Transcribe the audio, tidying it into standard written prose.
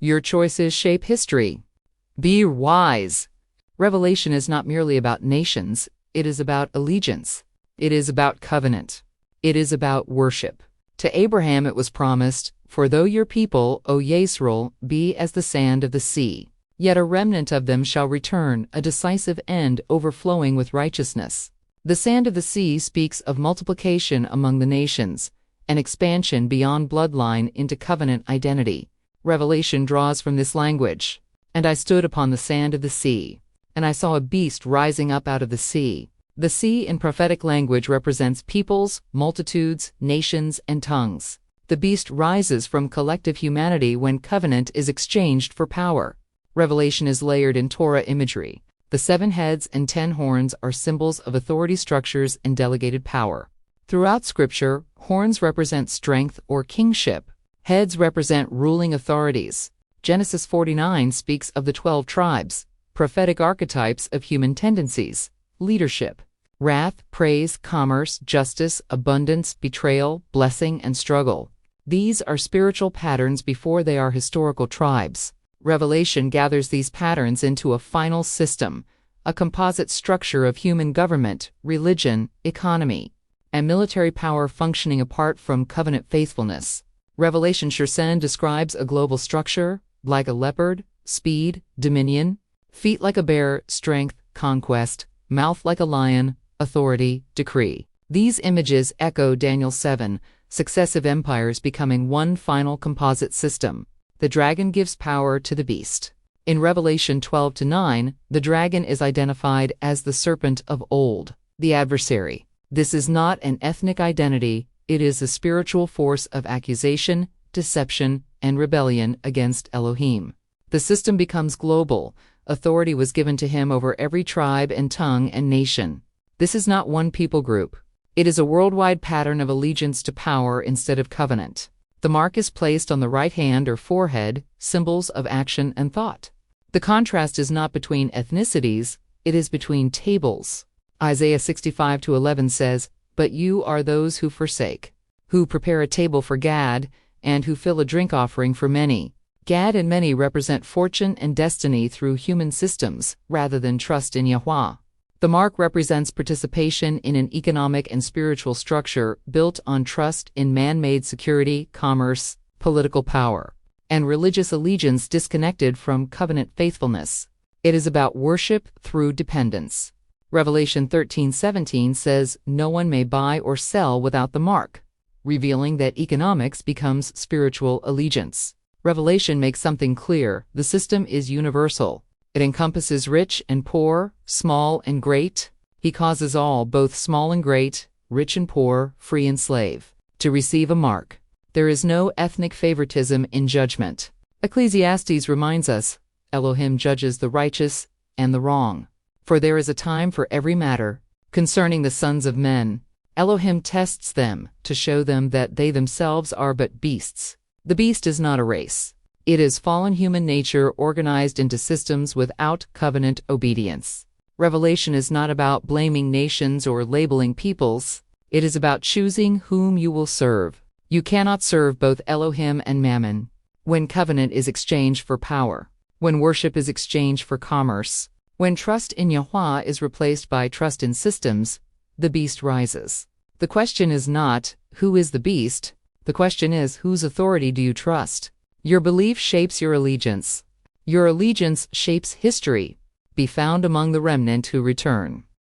Your choices shape history. Be wise. Revelation is not merely about nations, it is about allegiance. It is about covenant. It is about worship. To Abraham it was promised, "For though your people, O Yisra'ელ, be as the sand of the sea, yet a remnant of them shall return, a decisive end overflowing with righteousness." The sand of the sea speaks of multiplication among the nations, an expansion beyond bloodline into covenant identity. Revelation draws from this language. "And I stood upon the sand of the sea, and I saw a beast rising up out of the sea." The sea in prophetic language represents peoples, multitudes, nations, and tongues. The beast rises from collective humanity when covenant is exchanged for power. Revelation is layered in Torah imagery. The 7 heads and 10 horns are symbols of authority structures and delegated power. Throughout Scripture, horns represent strength or kingship. Heads represent ruling authorities. Genesis 49 speaks of the 12 tribes, prophetic archetypes of human tendencies, leadership, wrath, praise, commerce, justice, abundance, betrayal, blessing, and struggle. These are spiritual patterns before they are historical tribes. Revelation gathers these patterns into a final system, a composite structure of human government, religion, economy, and military power functioning apart from covenant faithfulness. Revelation Shersen describes a global structure, like a leopard, speed, dominion, feet like a bear, strength, conquest, mouth like a lion, authority, decree. These images echo Daniel 7, successive empires becoming one final composite system. The dragon gives power to the beast. In Revelation 12-9, the dragon is identified as the serpent of old, the adversary. This is not an ethnic identity, it is a spiritual force of accusation, deception, and rebellion against Elohim. The system becomes global. Authority was given to him over every tribe and tongue and nation. This is not one people group. It is a worldwide pattern of allegiance to power instead of covenant. The mark is placed on the right hand or forehead, symbols of action and thought. The contrast is not between ethnicities, it is between tables. Isaiah 65-11 says, "But you are those who forsake, who prepare a table for Gad, and who fill a drink offering for many." Gad and many represent fortune and destiny through human systems, rather than trust in Yahweh. The mark represents participation in an economic and spiritual structure built on trust in man-made security, commerce, political power, and religious allegiance disconnected from covenant faithfulness. It is about worship through dependence. Revelation 13:17 says, "No one may buy or sell without the mark," revealing that economics becomes spiritual allegiance. Revelation makes something clear: the system is universal. It encompasses rich and poor, small and great. He causes all, both small and great, rich and poor, free and slave, to receive a mark. There is no ethnic favoritism in judgment. Ecclesiastes reminds us, Elohim judges the righteous and the wrong. For there is a time for every matter. Concerning the sons of men, Elohim tests them to show them that they themselves are but beasts. The beast is not a race. It is fallen human nature organized into systems without covenant obedience. Revelation is not about blaming nations or labeling peoples. It is about choosing whom you will serve. You cannot serve both Elohim and Mammon. When covenant is exchanged for power, when worship is exchanged for commerce, when trust in Yahweh is replaced by trust in systems, the beast rises. The question is not, who is the beast? The question is, whose authority do you trust? Your belief shapes your allegiance. Your allegiance shapes history. Be found among the remnant who return.